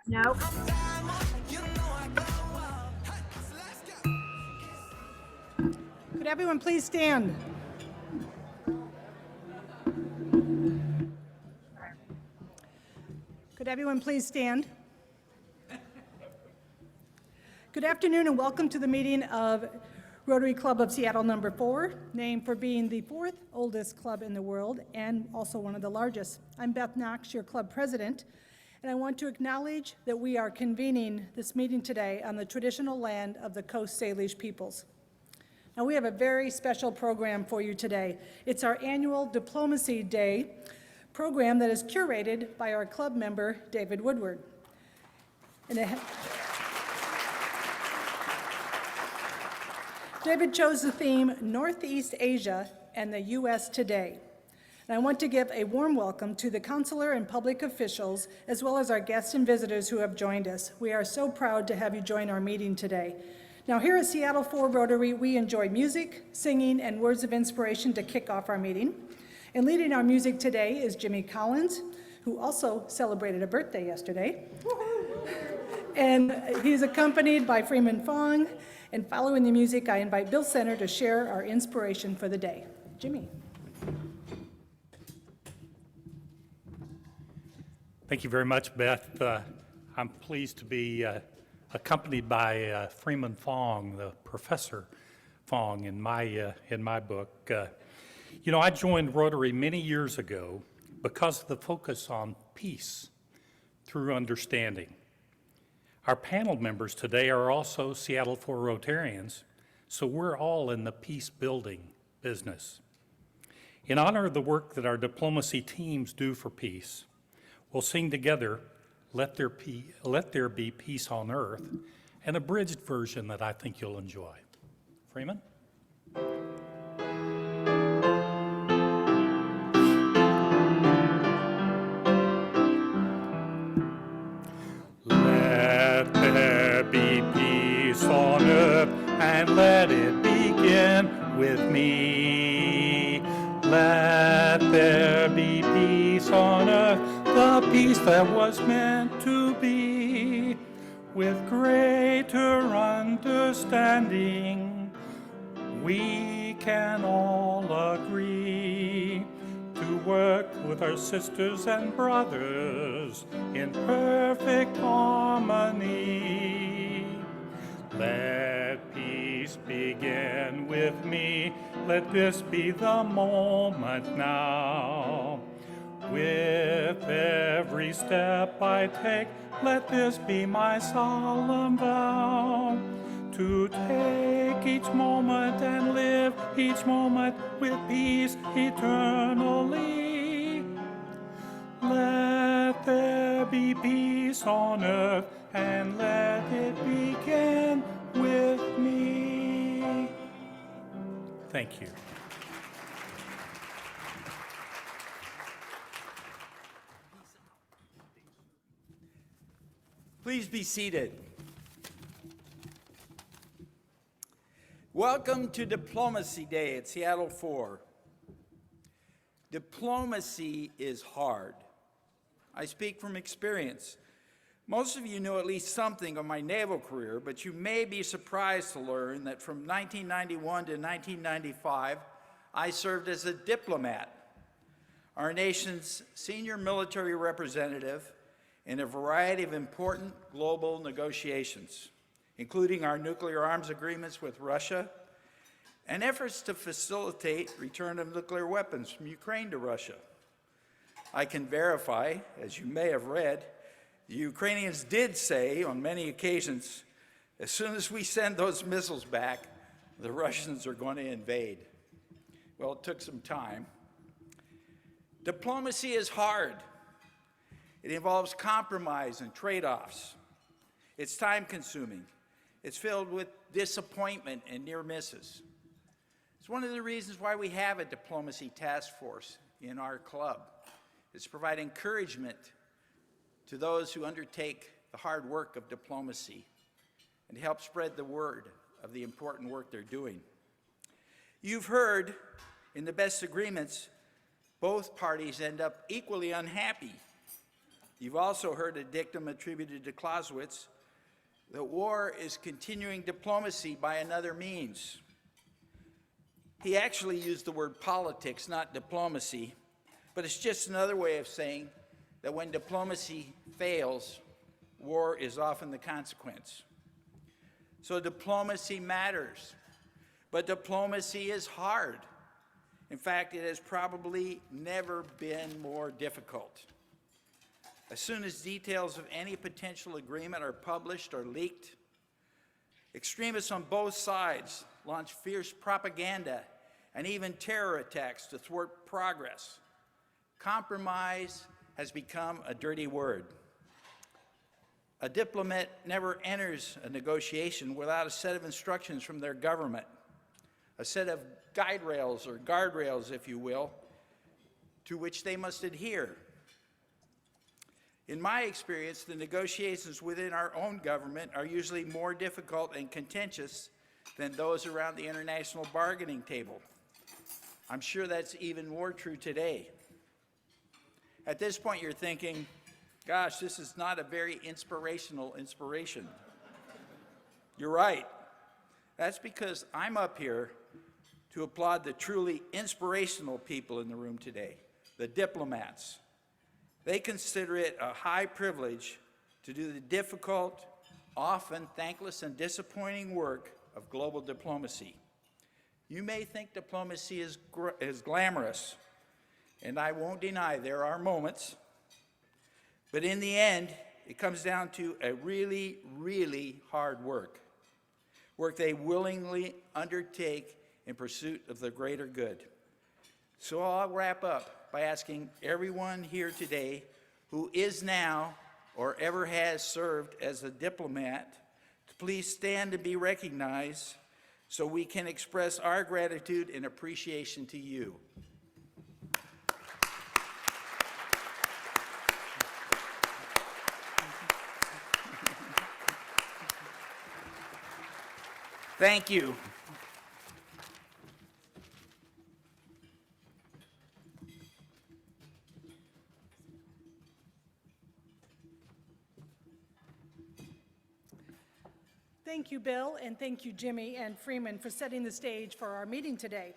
No. Could everyone please stand? Could everyone please stand? Good afternoon and welcome to the meeting of Rotary Club of Seattle number 4, named for being the 4th oldest club in the world and also one of the largest. I'm Beth Knox, your club president, and I want to acknowledge that we are convening this meeting today on the traditional land of the Coast Salish peoples. Now, we have a very special program for you today. It's our annual Diplomacy Day program that is curated by our club member, David Woodward. David chose the theme Northeast Asia and the U.S. Today. And I want to give a warm welcome to the consular and public officials, as well as our guests and visitors who have joined us. We are so proud to have you join our meeting today. Now, here at Seattle 4 Rotary, we enjoy music, singing, and words of inspiration to kick off our meeting. And leading our music today is Jimmy Collins, who also celebrated a birthday yesterday. And he's accompanied by Freeman Fong. And following the music, I invite Bill Center to share our inspiration for the day. Jimmy. Thank you very much, Beth. I'm pleased to be accompanied by Freeman Fong, the Professor Fong in my book. I joined Rotary many years ago because of the focus on peace through understanding. Our panel members today are also Seattle 4 Rotarians, so we're all in the peace-building business. In honor of the work that our diplomacy teams do for peace, we'll sing together, Let There Be Peace on Earth, an abridged version that I think you'll enjoy. Freeman? Let there be peace on earth, and let it begin with me. Let there be peace on earth, the peace that was meant to be. With greater understanding, we can all agree to work with our sisters and brothers in perfect harmony. Let peace begin with me. Let this be the moment now. With every step I take, let this be my solemn vow. To take each moment and live each moment with peace eternally. Let there be peace on earth, and let it begin with me. Thank you. Please be seated. Welcome to Diplomacy Day at Seattle 4. Diplomacy is hard. I speak from experience. Most of you know at least something of my naval career, but you may be surprised to learn that from 1991 to 1995, I served as a diplomat, our nation's senior military representative in a variety of important global negotiations, including our nuclear arms agreements with Russia and efforts to facilitate return of nuclear weapons from Ukraine to Russia. I can verify, as you may have read, the Ukrainians did say on many occasions, as soon as we send those missiles back, the Russians are going to invade. Well, it took some time. Diplomacy is hard. It involves compromise and trade-offs. It's time-consuming. It's filled with disappointment and near misses. It's one of the reasons why we have a diplomacy task force in our club. It's to provide encouragement to those who undertake the hard work of diplomacy and to help spread the word of the important work they're doing. You've heard in the best agreements, both parties end up equally unhappy. You've also heard a dictum attributed to Clausewitz that war is continuing diplomacy by another means. He actually used the word politics, not diplomacy, but it's just another way of saying that when diplomacy fails, war is often the consequence. So diplomacy matters, but diplomacy is hard. In fact, it has probably never been more difficult. As soon as details of any potential agreement are published or leaked, extremists on both sides launch fierce propaganda and even terror attacks to thwart progress. Compromise has become a dirty word. A diplomat never enters a negotiation without a set of instructions from their government, a set of guide rails or guardrails, if you will, to which they must adhere. In my experience, the negotiations within our own government are usually more difficult and contentious than those around the international bargaining table. I'm sure that's even more true today. At this point, you're thinking, gosh, this is not a very inspirational inspiration. You're right. That's because I'm up here to applaud the truly inspirational people in the room today, the diplomats. They consider it a high privilege to do the difficult, often thankless and disappointing work of global diplomacy. You may think diplomacy is glamorous, and I won't deny there are moments, but in the end, it comes down to a really, really hard work they willingly undertake in pursuit of the greater good. So I'll wrap up by asking everyone here today who is now or ever has served as a diplomat to please stand and be recognized so we can express our gratitude and appreciation to you. Thank you. Thank you, Bill, and thank you, Jimmy and Freeman, for setting the stage for our meeting today.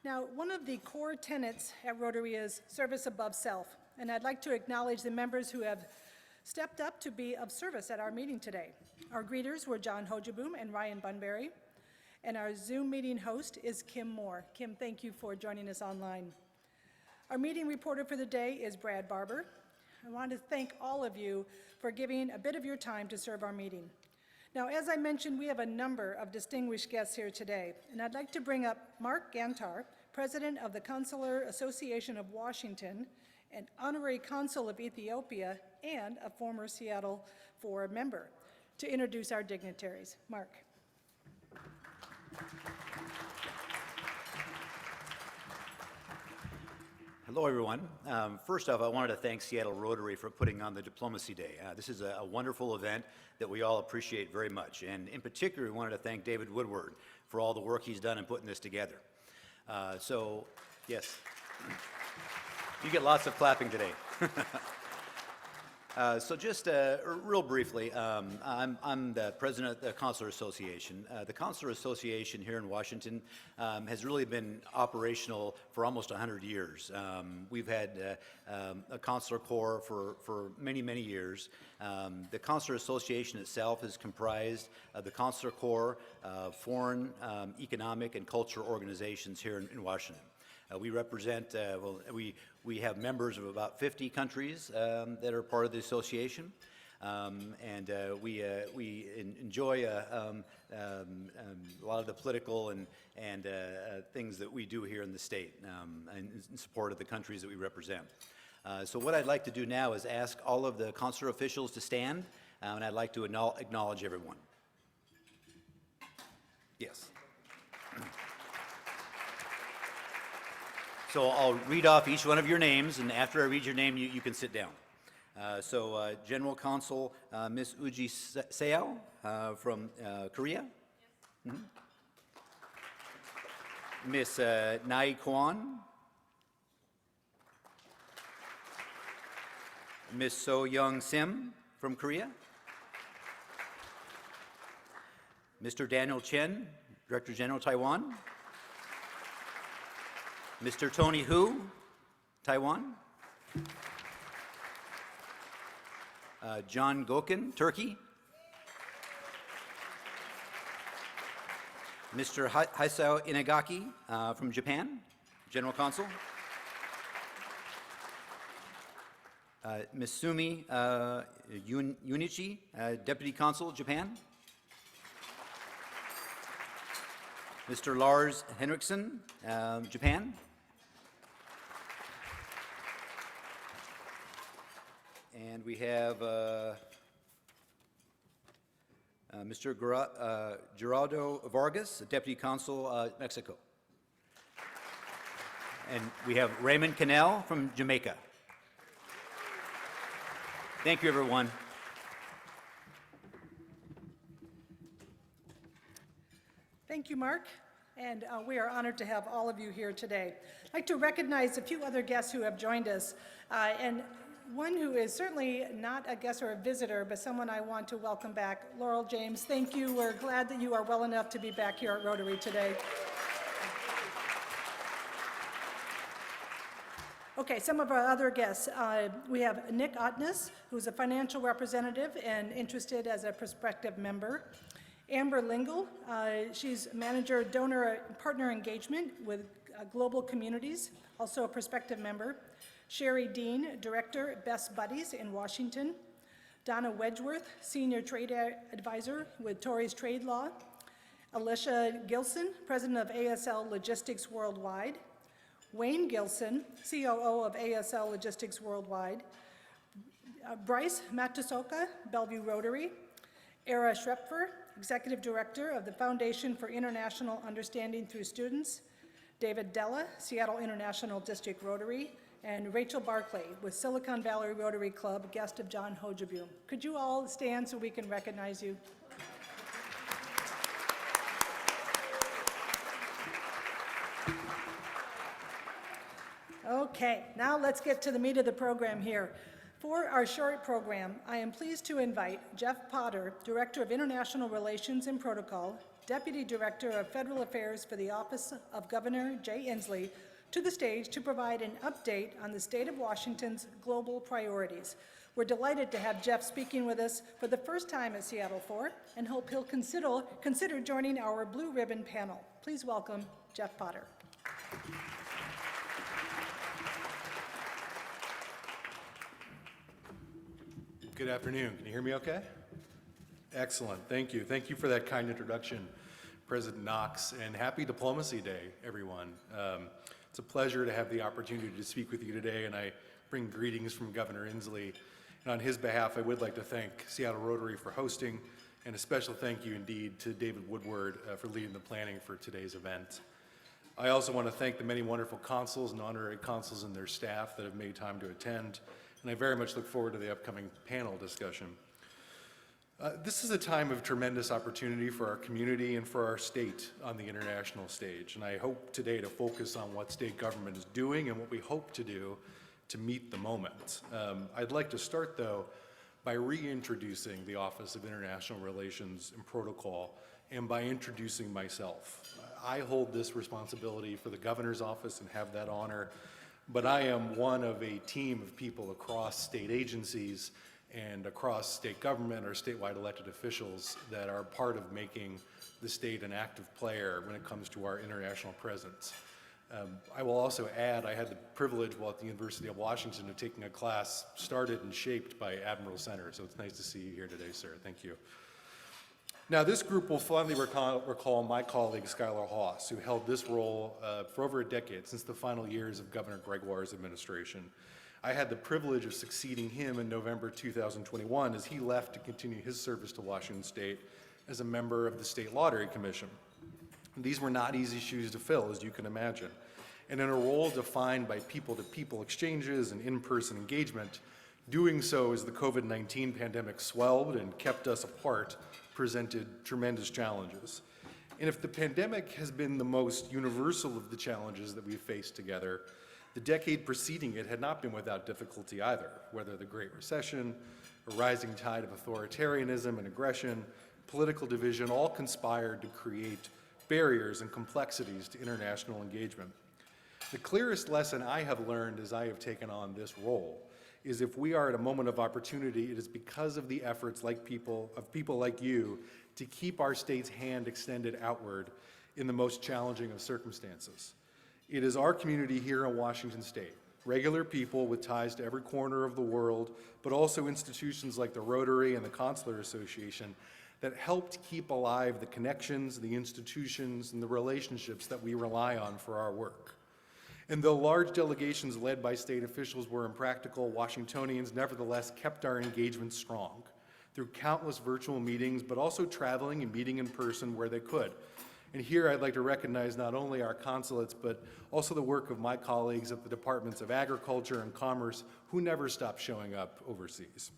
Now, one of the core tenets at Rotary is service above self, and I'd like to acknowledge the members who have stepped up to be of service at our meeting today. Our greeters were John Hojaboom and Ryan Bunbury, and our Zoom meeting host is Kim Moore. Kim, thank you for joining us online. Our meeting reporter for the day is Brad Barber. I want to thank all of you for giving a bit of your time to serve our meeting. Now, as I mentioned, we have a number of distinguished guests here today, and I'd like to bring up Mark Gantar, President of the Consular Association of Washington, an honorary consul of Ethiopia, and a former Seattle Forum member, to introduce our dignitaries. Mark. Hello, everyone. First off, I wanted to thank Seattle Rotary for putting on the Diplomacy Day. This is a wonderful event that we all appreciate very much. And in particular, we wanted to thank David Woodward for all the work he's done in putting this together. Yes, you get lots of clapping today. Just real briefly, I'm the president of the Consular Association. The Consular Association here in Washington has really been operational for almost 100 years. We've had a consular corps for many, many years. The Consular Association itself is comprised of the consular corps, foreign economic and cultural organizations here in Washington. We represent, we have members of about 50 countries that are part of the association, and we enjoy a lot of the political and things that we do here in the state in support of the countries that we represent. So what I'd like to do now is ask all of the consular officials to stand, and I'd like to acknowledge everyone. Yes. So I'll read off each one of your names, and after I read your name, you can sit down. General Consul Ms. Uji Seo from Korea. Yes. Mm-hmm. Ms. Nai Kwan. Ms. So Young Sim from Korea. Mr. Daniel Chen, Director General, Taiwan. Mr. Tony Hu, Taiwan. John Gokin, Turkey. Mr. Hisao Inagaki from Japan, General Consul. Ms. Sumi Yunichi, Deputy Consul, Japan. Mr. Lars Henriksen, Japan. And we have Mr. Gerardo Vargas, Deputy Consul, Mexico. And we have Raymond Cannell from Jamaica. Thank you, everyone. Thank you, Mark, and we are honored to have all of you here today. I'd like to recognize a few other guests who have joined us, and one who is certainly not a guest or a visitor, but someone I want to welcome back, Laurel James. Thank you. We're glad that you are well enough to be back here at Rotary today. Okay, some of our other guests. We have Nick Otness, who's a financial representative and interested as a prospective member. Amber Lingle, she's manager, donor, partner engagement with Global Communities, also a prospective member. Sherry Dean, director, Best Buddies in Washington. Donna Wedgeworth, senior trade advisor with Torrey's Trade Law. Alicia Gilson, president of ASL Logistics Worldwide. Wayne Gilson, COO of ASL Logistics Worldwide. Bryce Matusoka, Bellevue Rotary. Era Schrepfer, executive director of the Foundation for International Understanding Through Students. David Della, Seattle International District Rotary. And Rachel Barclay with Silicon Valley Rotary Club, guest of John Hojaboom. Could you all stand so we can recognize you? Okay, now let's get to the meat of the program here. For our short program, I am pleased to invite Jeff Potter, Director of International Relations and Protocol, Deputy Director of Federal Affairs for the Office of Governor Jay Inslee, to the stage to provide an update on the state of Washington's global priorities. We're delighted to have Jeff speaking with us for the first time at Seattle 4 and hope he'll consider joining our Blue Ribbon panel. Please welcome Jeff Potter. Good afternoon. Can you hear me okay? Excellent. Thank you. Thank you for that kind introduction, President Knox, and happy Diplomacy Day, everyone. It's a pleasure to have the opportunity to speak with you today, and I bring greetings from Governor Inslee. And on his behalf, I would like to thank Seattle Rotary for hosting, and a special thank you indeed to David Woodward for leading the planning for today's event. I also want to thank the many wonderful consuls and honorary consuls and their staff that have made time to attend, and I very much look forward to the upcoming panel discussion. This is a time of tremendous opportunity for our community and for our state on the international stage, and I hope today to focus on what state government is doing and what we hope to do to meet the moment. I'd like to start, though, by reintroducing the Office of International Relations and Protocol and by introducing myself. I hold this responsibility for the governor's office and have that honor, but I am one of a team of people across state agencies and across state government or statewide elected officials that are part of making the state an active player when it comes to our international presence. I will also add, I had the privilege while at the University of Washington of taking a class started and shaped by Admiral Center, so it's nice to see you here today, sir. Thank you. Now, this group will fondly recall my colleague, Skylar Haas, who held this role for over a decade, since the final years of Governor Gregoire's administration. I had the privilege of succeeding him in November 2021 as he left to continue his service to Washington State as a member of the State Lottery Commission. These were not easy shoes to fill, as you can imagine. And in a role defined by people-to-people exchanges and in-person engagement, doing so as the COVID-19 pandemic swelled and kept us apart presented tremendous challenges. And if the pandemic has been the most universal of the challenges that we've faced together, The decade preceding it had not been without difficulty either, whether the Great Recession, a rising tide of authoritarianism and aggression, political division all conspired to create barriers and complexities to international engagement. The clearest lesson I have learned as I have taken on this role is if we are at a moment of opportunity, it is because of the efforts of people like you to keep our state's hand extended outward in the most challenging of circumstances. It is our community here in Washington State, regular people with ties to every corner of the world, but also institutions like the Rotary and the Consular Association that helped keep alive the connections, the institutions, and the relationships that we rely on for our work. And though large delegations led by state officials were impractical, Washingtonians nevertheless kept our engagement strong through countless virtual meetings, but also traveling and meeting in person where they could. And here I'd like to recognize not only our consulates, but also the work of my colleagues at the Departments of Agriculture and Commerce who never stopped showing up overseas.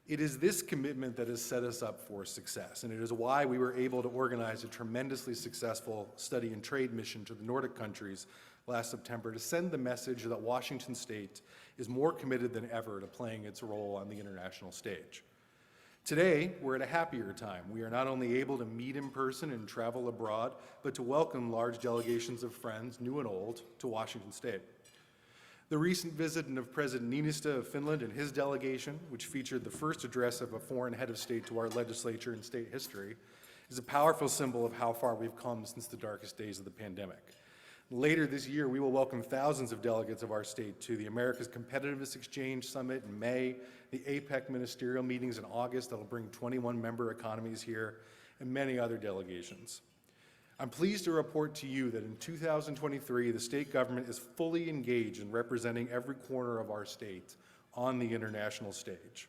It is this commitment that has set us up for success, and it is why we were able to organize a tremendously successful study and trade mission to the Nordic countries last September to send the message that Washington State is more committed than ever to playing its role on the international stage. Today, we're at a happier time. We are not only able to meet in person and travel abroad, but to welcome large delegations of friends, new and old, to Washington State. The recent visit of President Niinistö of Finland and his delegation, which featured the first address of a foreign head of state to our legislature in state history, is a powerful symbol of how far we've come since the darkest days of the pandemic. Later this year, we will welcome thousands of delegates of our state to the America's Competitiveness Exchange Summit in May, the APEC ministerial meetings in August that will bring 21 member economies here, and many other delegations. I'm pleased to report to you that in 2023, the state government is fully engaged in representing every corner of our state on the international stage.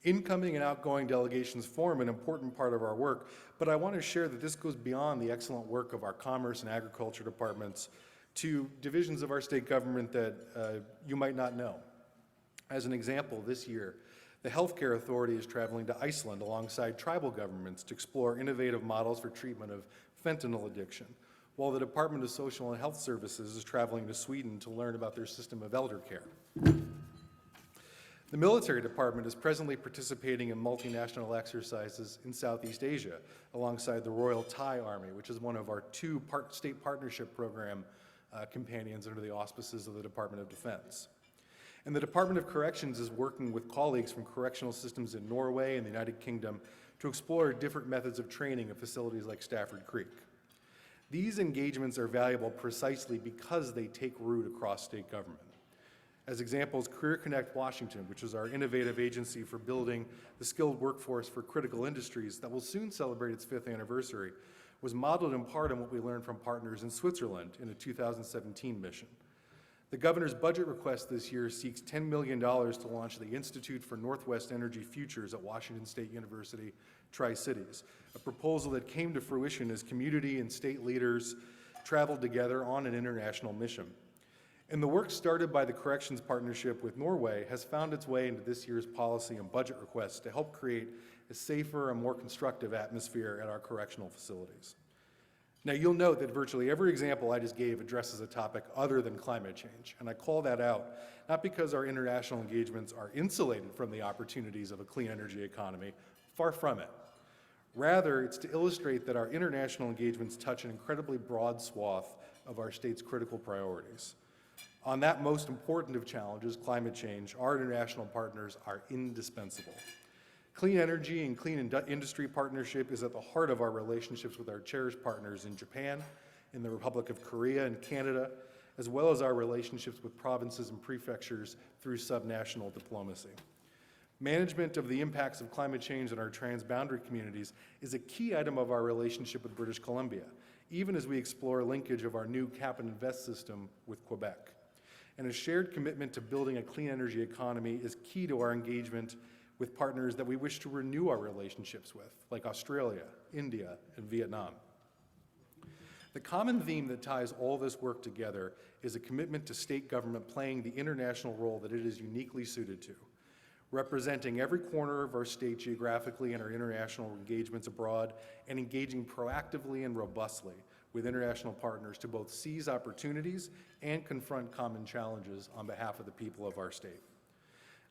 Incoming and outgoing delegations form an important part of our work, but I want to share that this goes beyond the excellent work of our Commerce and Agriculture departments to divisions of our state government that you might not know. As an example, this year, the Healthcare Authority is traveling to Iceland alongside tribal governments to explore innovative models for treatment of fentanyl addiction, while the Department of Social and Health Services is traveling to Sweden to learn about their system of elder care. The military department is presently participating in multinational exercises in Southeast Asia alongside the Royal Thai Army, which is one of our two state partnership program companions under the auspices of the Department of Defense. And the Department of Corrections is working with colleagues from correctional systems in Norway and the United Kingdom to explore different methods of training at facilities like Stafford Creek. These engagements are valuable precisely because they take root across state government. As examples, Career Connect Washington, which is our innovative agency for building the skilled workforce for critical industries that will soon celebrate its 5th anniversary, was modeled in part on what we learned from partners in Switzerland in a 2017 mission. The governor's budget request this year seeks $10 million to launch the Institute for Northwest Energy Futures at Washington State University, Tri-Cities, a proposal that came to fruition as community and state leaders traveled together on an international mission. And the work started by the Corrections Partnership with Norway has found its way into this year's policy and budget requests to help create a safer and more constructive atmosphere at our correctional facilities. Now, you'll note that virtually every example I just gave addresses a topic other than climate change, and I call that out not because our international engagements are insulated from the opportunities of a clean energy economy, far from it. Rather, it's to illustrate that our international engagements touch an incredibly broad swath of our state's critical priorities. On that most important of challenges, climate change, our international partners are indispensable. Clean energy and clean industry partnership is at the heart of our relationships with our cherished partners in Japan, in the Republic of Korea, and Canada, as well as our relationships with provinces and prefectures through subnational diplomacy. Management of the impacts of climate change in our transboundary communities is a key item of our relationship with British Columbia, even as we explore linkage of our new cap and invest system with Quebec. And a shared commitment to building a clean energy economy is key to our engagement with partners that we wish to renew our relationships with, like Australia, India, and Vietnam. The common theme that ties all this work together is a commitment to state government playing the international role that it is uniquely suited to, representing every corner of our state geographically in our international engagements abroad, and engaging proactively and robustly with international partners to both seize opportunities and confront common challenges on behalf of the people of our state.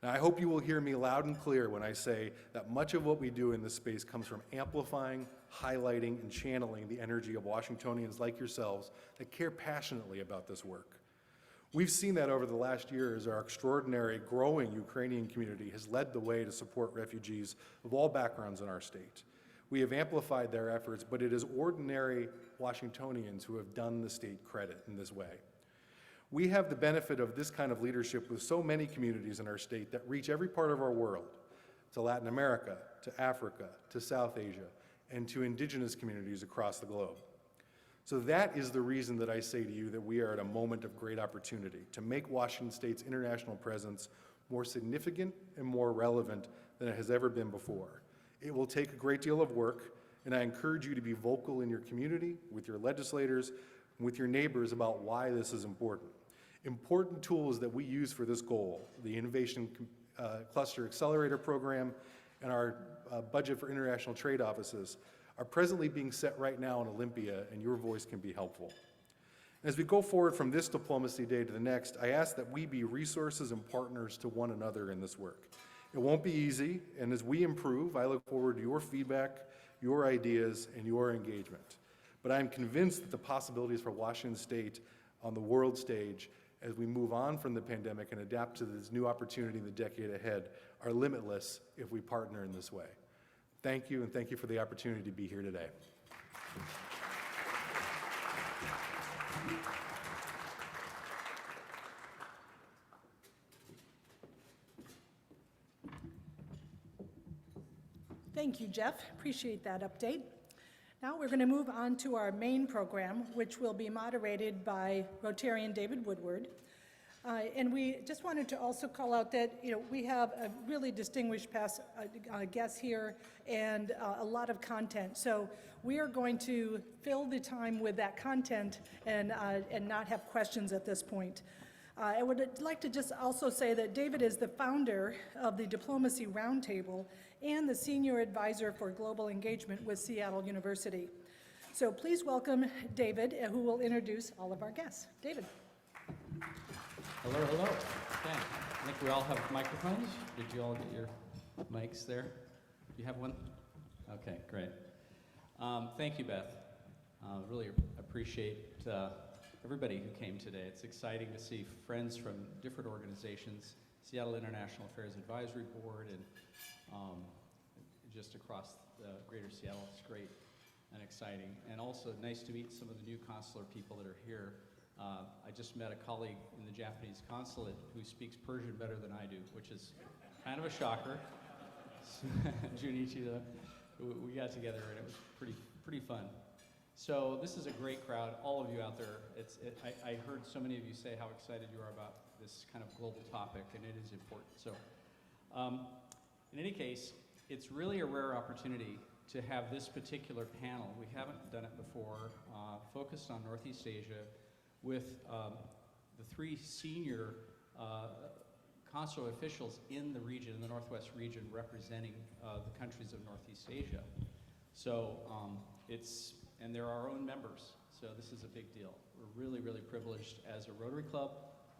Now, I hope you will hear me loud and clear when I say that much of what we do in this space comes from amplifying, highlighting, and channeling the energy of Washingtonians like yourselves that care passionately about this work. We've seen that over the last year as our extraordinary, growing Ukrainian community has led the way to support refugees of all backgrounds in our state. We have amplified their efforts, but it is ordinary Washingtonians who have done the state credit in this way. We have the benefit of this kind of leadership with so many communities in our state that reach every part of our world, to Latin America, to Africa, to South Asia, and to indigenous communities across the globe. So that is the reason that I say to you that we are at a moment of great opportunity to make Washington State's international presence more significant and more relevant than it has ever been before. It will take a great deal of work, and I encourage you to be vocal in your community, with your legislators, and with your neighbors about why this is important. Important tools that we use for this goal, the Innovation Cluster Accelerator Program and our budget for international trade offices, are presently being set right now in Olympia, and your voice can be helpful. As we go forward from this Diplomacy Day to the next, I ask that we be resources and partners to one another in this work. It won't be easy, and as we improve, I look forward to your feedback, your ideas, and your engagement. But I'm convinced that the possibilities for Washington State on the world stage as we move on from the pandemic and adapt to this new opportunity in the decade ahead are limitless if we partner in this way. Thank you, and thank you for the opportunity to be here today. Thank you, Jeff. Appreciate that update. Now we're going to move on to our main program, which will be moderated by Rotarian David Woodward. And we just wanted to also call out that, we have a really distinguished guest here and a lot of content. So we are going to fill the time with that content and not have questions at this point. I would like to just also say that David is the founder of the Diplomacy Roundtable and the Senior Advisor for Global Engagement with Seattle University. So please welcome David, who will introduce all of our guests. David. Hello, hello. Okay. I think we all have microphones. Did you all get your mics there? Do you have one? Okay, great. Thank you, Beth. Really appreciate everybody who came today. It's exciting to see friends from different organizations, Seattle International Affairs Advisory Board, and just across the greater Seattle. It's great and exciting. And also nice to meet some of the new consular people that are here. I just met a colleague in the Japanese consulate who speaks Persian better than I do, which is kind of a shocker. Junichi, we got together and it was pretty fun. So this is a great crowd, all of you out there. I heard so many of you say how excited you are about this kind of global topic, and it is important. So in any case, it's really a rare opportunity to have this particular panel. We haven't done it before, focused on Northeast Asia, with the three senior consular officials in the region, in the Northwest region, representing the countries of Northeast Asia. So and they're our own members, so this is a big deal. We're really, really privileged as a Rotary Club.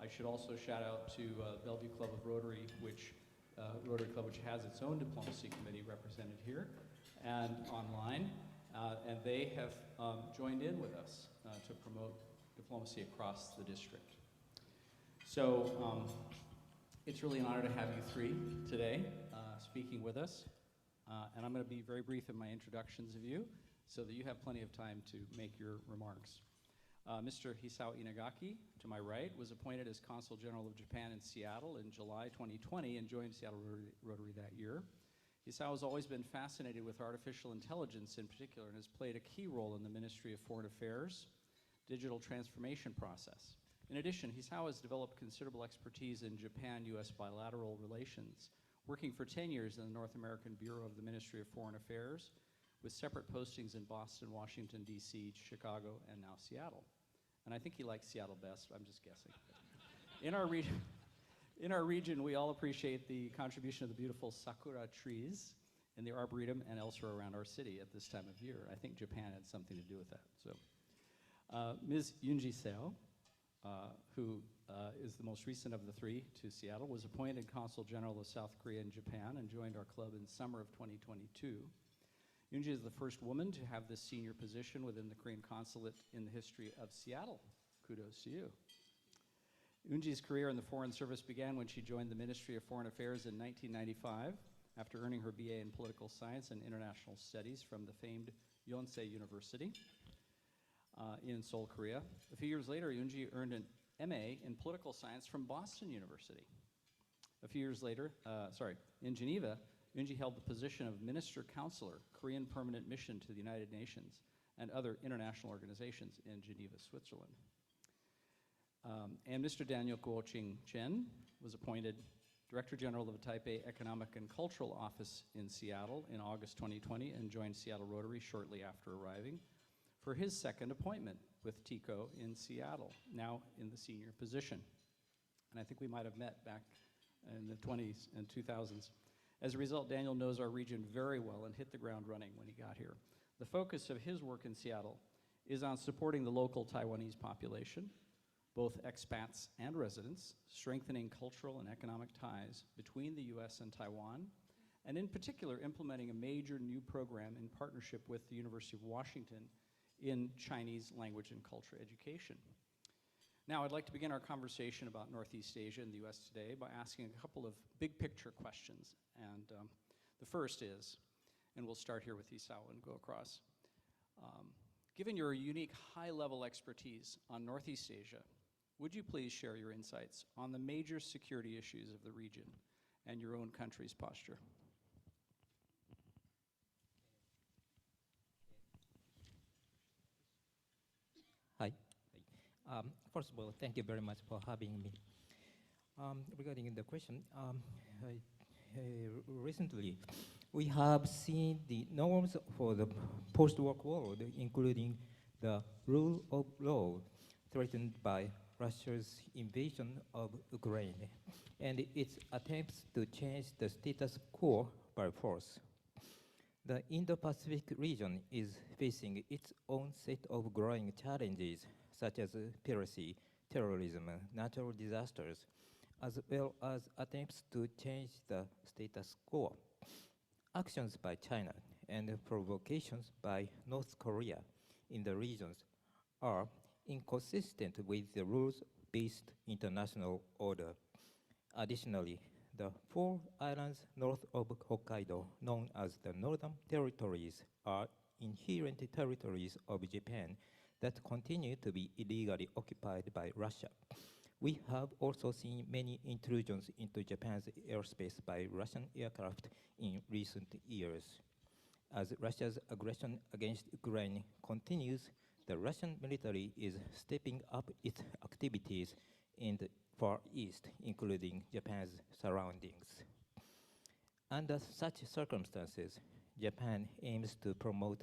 I should also shout out to Bellevue Club of Rotary, which has its own diplomacy committee represented here and online, and they have joined in with us to promote diplomacy across the district. So it's really an honor to have you three today speaking with us. And I'm going to be very brief in my introductions of you so that you have plenty of time to make your remarks. Mr. Hisao Inagaki, to my right, was appointed as Consul General of Japan in Seattle in July 2020 and joined Seattle Rotary that year. Hisao has always been fascinated with artificial intelligence in particular and has played a key role in the Ministry of Foreign Affairs digital transformation process. In addition, Hisao has developed considerable expertise in Japan-U.S. bilateral relations, working for 10 years in the North American Bureau of the Ministry of Foreign Affairs, with separate postings in Boston, Washington, D.C., Chicago, and now Seattle. And I think he likes Seattle best, I'm just guessing. In our region, we all appreciate the contribution of the beautiful sakura trees in the Arboretum and elsewhere around our city at this time of year. I think Japan had something to do with that. So, Ms. Yoonji Seo, who is the most recent of the three to Seattle, was appointed Consul General of South Korea and Japan and joined our club in summer of 2022. Yoonji is the first woman to have this senior position within the Korean consulate in the history of Seattle. Kudos to you. Yoonji's career in the Foreign Service began when she joined the Ministry of Foreign Affairs in 1995 after earning her BA in Political Science and International Studies from the famed Yonsei University in Seoul, Korea. A few years later, Yoonji earned an MA in Political Science from Boston University. A few years later, in Geneva, Yoonji held the position of Minister Counselor, Korean Permanent Mission to the United Nations and other international organizations in Geneva, Switzerland. And Mr. Daniel Kuo-ching Chen was appointed Director General of the Taipei Economic and Cultural Office in Seattle in August 2020 and joined Seattle Rotary shortly after arriving for his second appointment with TICO in Seattle, now in the senior position. And I think we might have met back in the 20s and 2000s. As a result, Daniel knows our region very well and hit the ground running when he got here. The focus of his work in Seattle is on supporting the local Taiwanese population, both expats and residents, strengthening cultural and economic ties between the US and Taiwan, and in particular, implementing a major new program in partnership with the University of Washington in Chinese language and culture education. Now, I'd like to begin our conversation about Northeast Asia and the US today by asking a couple of big picture questions. And the first is, and we'll start here with Isao and go across. Given your unique high-level expertise on Northeast Asia, would you please share your insights on the major security issues of the region and your own country's posture? Hi. First of all, thank you very much for having me. Regarding the question, recently we have seen the norms for the post-war world, including the rule of law threatened by Russia's invasion of Ukraine and its attempts to change the status quo by force. The Indo-Pacific region is facing its own set of growing challenges, such as piracy, terrorism, natural disasters, as well as attempts to change the status quo. Actions by China and provocations by North Korea in the regions are inconsistent with the rules-based international order. Additionally, the 4 islands north of Hokkaido, known as the Northern Territories, are inherent territories of Japan that continue to be illegally occupied by Russia. We have also seen many intrusions into Japan's airspace by Russian aircraft in recent years. As Russia's aggression against Ukraine continues, the Russian military is stepping up its activities in the Far East, including Japan's surroundings. Under such circumstances, Japan aims to promote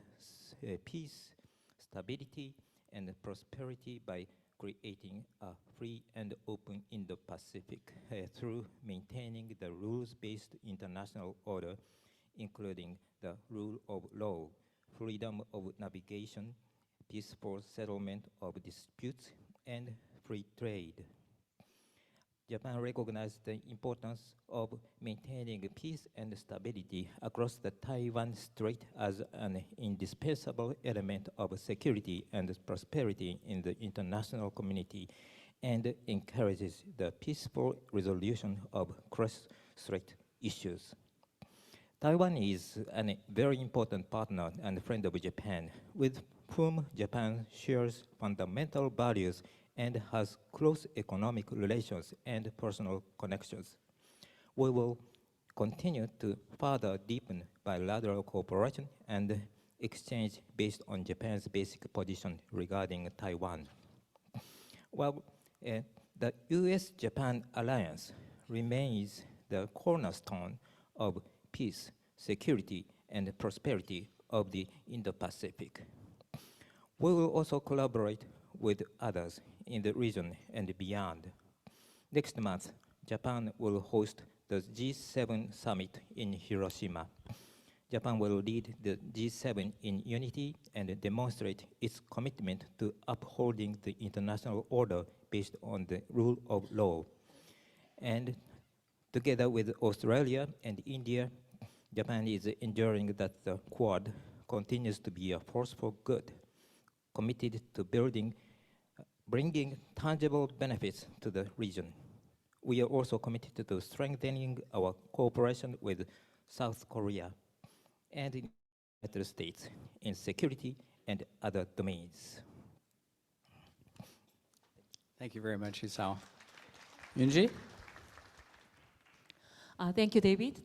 peace, stability, and prosperity by creating a free and open Indo-Pacific through maintaining the rules-based international order, including the rule of law, freedom of navigation, peaceful settlement of disputes, and free trade. Japan recognized the importance of maintaining peace and stability across the Taiwan Strait as an indispensable element of security and prosperity in the international community, and encourages the peaceful resolution of cross-strait issues. Taiwan is a very important partner and friend of Japan, with whom Japan shares fundamental values and has close economic relations and personal connections. We will continue to further deepen bilateral cooperation and exchange based on Japan's basic position regarding Taiwan. While the US-Japan alliance remains the cornerstone of peace, security, and prosperity of the Indo-Pacific. We will also collaborate with others in the region and beyond. Next month, Japan will host the G7 summit in Hiroshima. Japan will lead the G7 in unity and demonstrate its commitment to upholding the international order based on the rule of law. And together with Australia and India, Japan is ensuring that the Quad continues to be a force for good, committed to bringing tangible benefits to the region. We are also committed to strengthening our cooperation with South Korea and in United States in security and other domains. Thank you very much, Isao. Yunji? Thank you, David.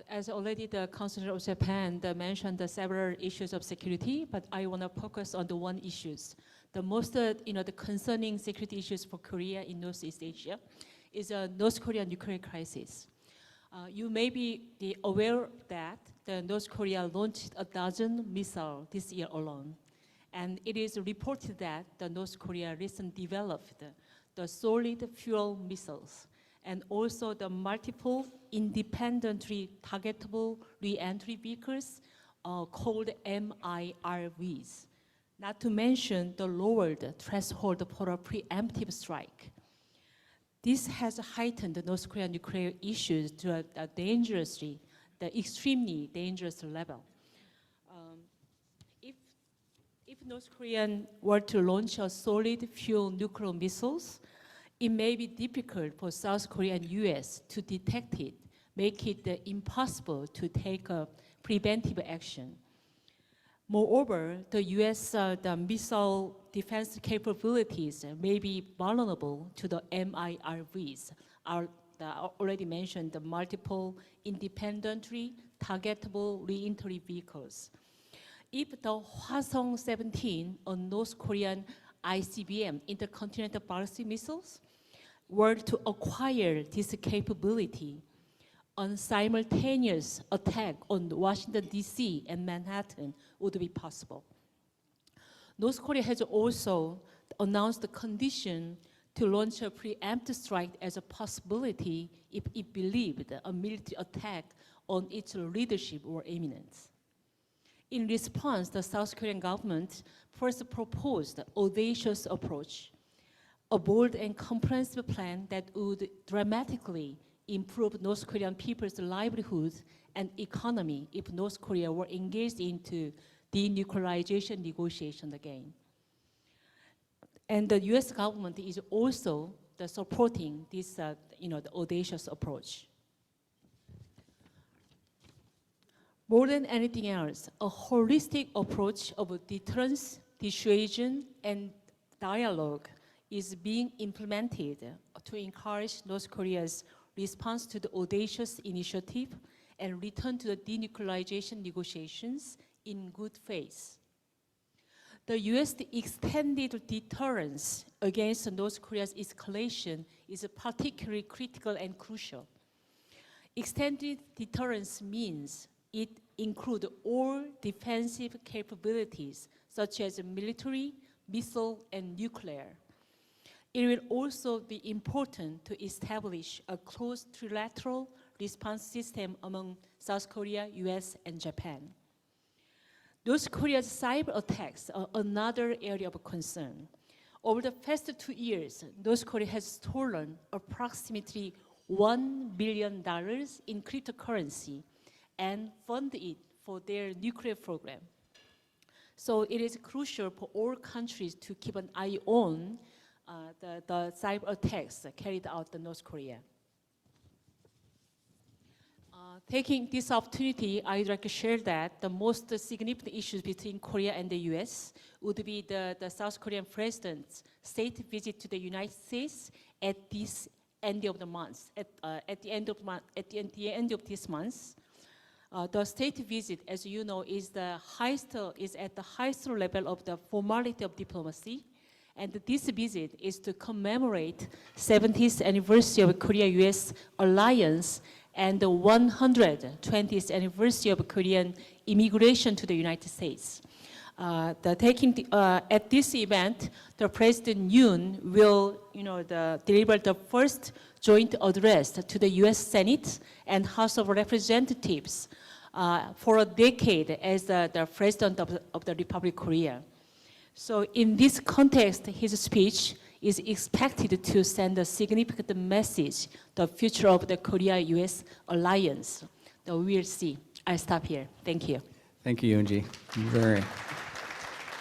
As already the Councilor of Japan mentioned the several issues of security, but I want to focus on the one issues. The most, the concerning security issues for Korea in Northeast Asia is a North Korean nuclear crisis. You may be aware that the North Korea launched a dozen missiles this year alone. And it is reported that the North Korea recently developed the solid fuel missiles and also the multiple independently targetable re-entry vehicles called MIRVs. Not to mention the lowered threshold for a preemptive strike. This has heightened the North Korean nuclear issues to the extremely dangerous level. If North Korean were to launch a solid fuel nuclear missiles, it may be difficult for South Korea and US to detect it, make it impossible to take a preventive action. Moreover, the US the missile defense capabilities may be vulnerable to the MIRVs, already mentioned the multiple independently targetable re-entry vehicles. If the Hwasong-17, a North Korean ICBM, intercontinental ballistic missiles, were to acquire this capability, a simultaneous attack on Washington, D.C. and Manhattan would be possible. North Korea has also announced the condition to launch a preemptive strike as a possibility if it believed a military attack on its leadership were imminent. In response, the South Korean government first proposed an audacious approach, a bold and comprehensive plan that would dramatically improve North Korean people's livelihoods and economy if North Korea were engaged into denuclearization negotiation again. And the US government is also supporting this, the audacious approach. More than anything else, a holistic approach of deterrence, dissuasion, and dialogue is being implemented to encourage North Korea's response to the audacious initiative and return to the denuclearization negotiations in good faith. The US extended deterrence against North Korea's escalation is particularly critical and crucial. Extended deterrence means it includes all defensive capabilities such as military, missile, and nuclear. It will also be important to establish a close trilateral response system among South Korea, US, and Japan. North Korea's cyber attacks are another area of concern. Over the past 2 years, North Korea has stolen approximately $1 billion in cryptocurrency and funded it for their nuclear program. So it is crucial for all countries to keep an eye on the cyber attacks carried out in North Korea. Taking this opportunity, I'd like to share that the most significant issues between Korea and the US would be the South Korean president's state visit to the United States at this end of the month, at the end of this month. The state visit, as you know, is at the highest level of the formality of diplomacy. And this visit is to commemorate 70th anniversary of Korea-US alliance and the 120th anniversary of Korean immigration to the United States. At this event, the President Yoon will, deliver the first joint address to the U.S. Senate and House of Representatives for a decade as the president of the Republic of Korea. So in this context, his speech is expected to send a significant message, the future of the Korea-US alliance. So we'll see. I'll stop here. Thank you. Thank you, Yoonji.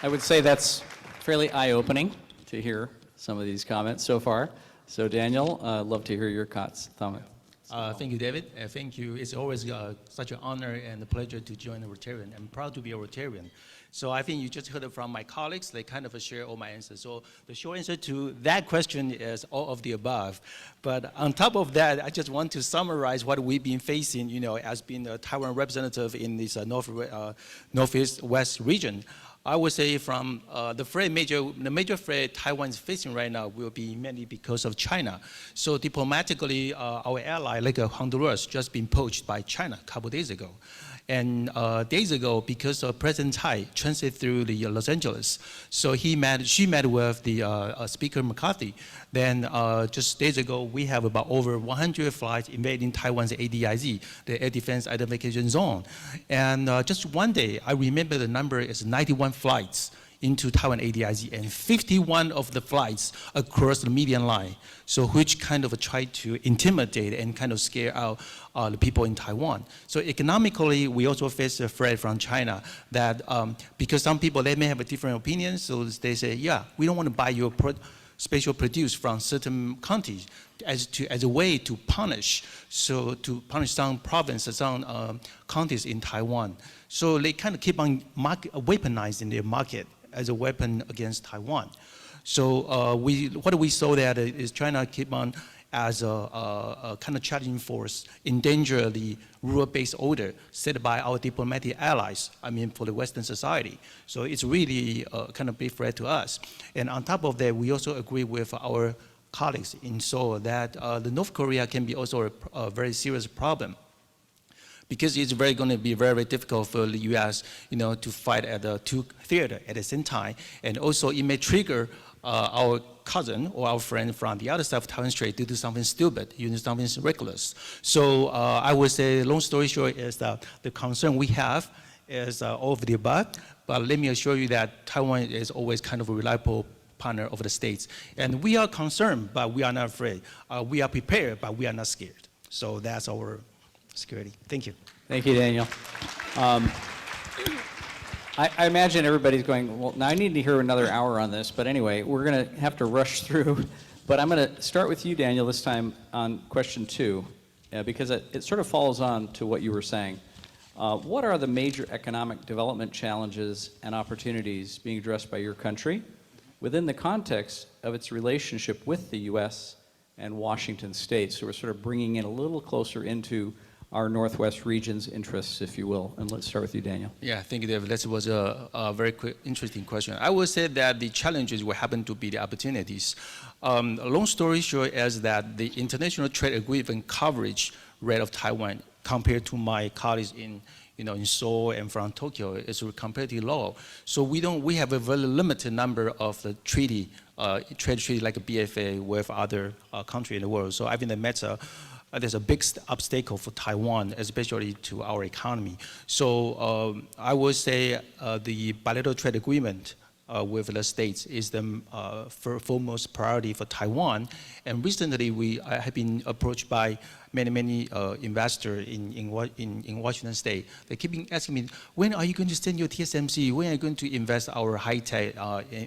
I would say that's fairly eye-opening to hear some of these comments so far. So Daniel, I'd love to hear your comments. Thank you, David. Thank you. It's always such an honor and a pleasure to join the Rotarian. I'm proud to be a Rotarian. So I think you just heard it from my colleagues. They kind of share all my answers. So the short answer to that question is all of the above. But on top of that, I just want to summarize what we've been facing, as being a Taiwan representative in this Northeast West region. I would say from the major threat Taiwan is facing right now will be mainly because of China. So diplomatically, our ally, like Honduras, just been poached by China a couple days ago. And days ago, because President Tsai transited through the Los Angeles, so she met with the Speaker McCarthy. Then just days ago, we have about over 100 flights invading Taiwan's ADIZ, the Air Defense Identification Zone. And just one day, I remember the number is 91 flights into Taiwan ADIZ and 51 of the flights across the median line. So which kind of tried to intimidate and kind of scare out the people in Taiwan. So economically, we also face a threat from China that because some people, they may have a different opinion, so they say, yeah, we don't want to buy your special produce from certain countries as a way to punish some provinces, some counties in Taiwan. So they kind of keep on weaponizing their market as a weapon against Taiwan. So what we saw that is China keep on as a kind of challenging force, endanger the rule-based order set by our diplomatic allies, for the Western society. So it's really a kind of big threat to us. And on top of that, we also agree with our colleagues in Seoul that the North Korea can be also a very serious problem, because it's going to be very difficult for the U.S., to fight at the two theaters at the same time, and also it may trigger our cousin or our friend from the other side of Taiwan Strait to do something stupid, something reckless. So I would say, long story short, is that the concern we have is all of the above. But let me assure you that Taiwan is always kind of a reliable partner of the states, and we are concerned, but we are not afraid. We are prepared, but we are not scared. So that's our security. Thank you. Thank you, Daniel. I imagine everybody's going, well, now I need to hear another hour on this, but anyway, we're going to have to rush through. But I'm going to start with you, Daniel, this time on question 2, because it sort of follows on to what you were saying. What are the major economic development challenges and opportunities being addressed by your country within the context of its relationship with the U.S. and Washington State? So we're sort of bringing it a little closer into our Northwest region's interests, if you will. And let's start with you, Daniel. Yeah, thank you, David. That was a very quick, interesting question. I would say that the challenges will happen to be the opportunities. A long story short is that the international trade agreement coverage rate of Taiwan compared to my colleagues in Seoul and from Tokyo is comparatively low. So we have a very limited number of the trade treaty like a BFA with other countries in the world. So I think that there's a big obstacle for Taiwan, especially to our economy. So I would say the bilateral trade agreement with the states is the foremost priority for Taiwan. And recently, I have been approached by many investors in Washington State. They keep asking me, when are you going to send your TSMC? When are you going to invest our high-tech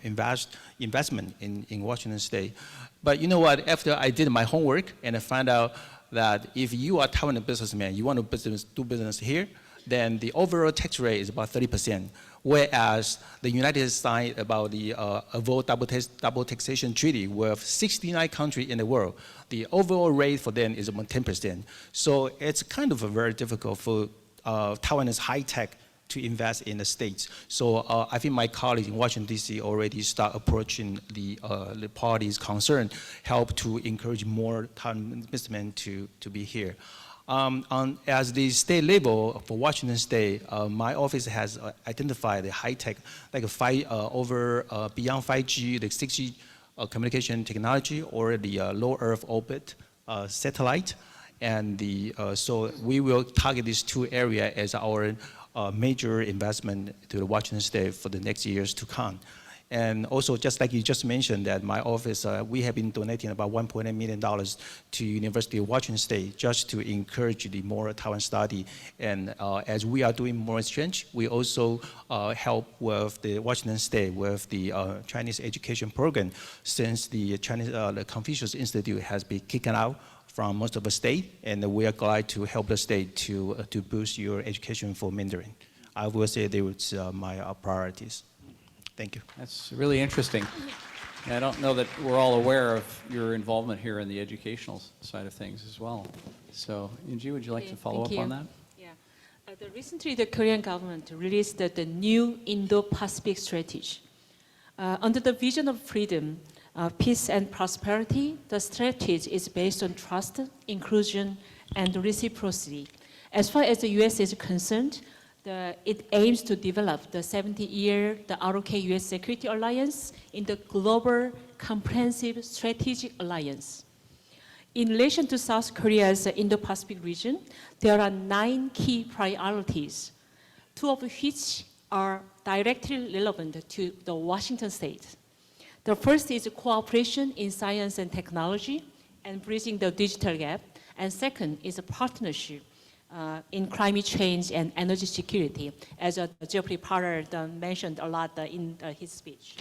investment in Washington State? But you know what? After I did my homework and I found out that if you are a Taiwan businessman, you want to do business here, then the overall tax rate is about 30%, whereas the United States signed about the avoid double taxation treaty with 69 countries in the world. The overall rate for them is about 10%. So it's kind of very difficult for Taiwanese high tech to invest in the States. So I think my colleagues in Washington, D.C. already start approaching the parties concerned, help to encourage more Taiwan businessmen to be here. As the state level for Washington State, my office has identified the high tech, like beyond 5G, the 6G communication technology, or the low Earth orbit satellite. And so we will target these two areas as our major investment to the Washington State for the next years to come. And also, just like you just mentioned, that my office, we have been donating about $1.8 million to University of Washington State just to encourage the more Taiwan study. And as we are doing more exchange, we also help with the Washington State with the Chinese education program, since the Chinese, the Confucius Institute has been kicking out from most of the state, and we are glad to help the state to boost your education for Mandarin. I will say they were my priorities. Thank you. That's really interesting. I don't know that we're all aware of your involvement here in the educational side of things as well. So, Yunji, would you like to follow up on that? Yeah. Recently, the Korean government released the new Indo-Pacific strategy. Under the vision of freedom, peace, and prosperity, the strategy is based on trust, inclusion, and reciprocity. As far as the U.S. is concerned, it aims to develop the 70-year ROK-US Security Alliance in the global comprehensive strategic alliance. In relation to South Korea's Indo-Pacific region, there are 9 key priorities, 2 of which are directly relevant to the Washington State. The first is cooperation in science and technology and bridging the digital gap, and second is a partnership in climate change and energy security, as Jeffrey Potter mentioned a lot in his speech.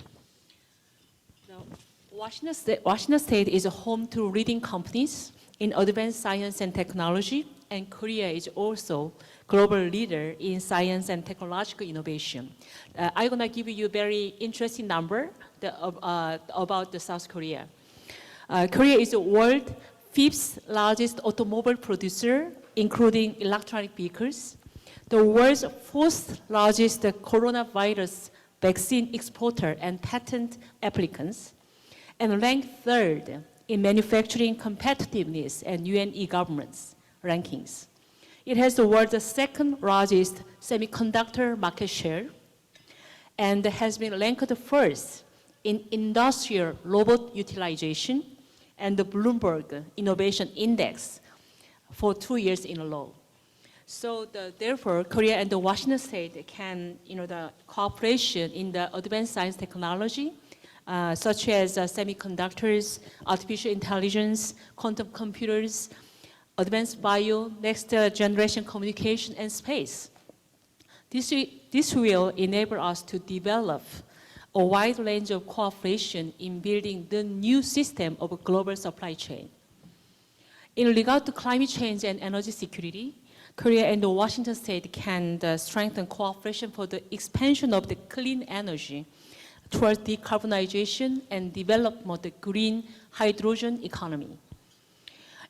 Washington State is a home to leading companies in advanced science and technology, and Korea is also global leader in science and technological innovation. I'm going to give you a very interesting number about South Korea. Korea is the world's 5th largest automobile producer, including electronic vehicles, the world's 4th largest coronavirus vaccine exporter and patent applicants, and ranked 3rd in manufacturing competitiveness and UN e-governance rankings. It has the world's 2nd largest semiconductor market share and has been ranked first in industrial robot utilization and the Bloomberg Innovation Index for 2 years in a row. So therefore, Korea and the Washington State can, the cooperation in the advanced science technology, such as semiconductors, artificial intelligence, quantum computers, advanced bio, next generation communication, and space. This will enable us to develop a wide range of cooperation in building the new system of a global supply chain. In regard to climate change and energy security, Korea and Washington State can strengthen cooperation for the expansion of the clean energy towards decarbonization and development of the green hydrogen economy.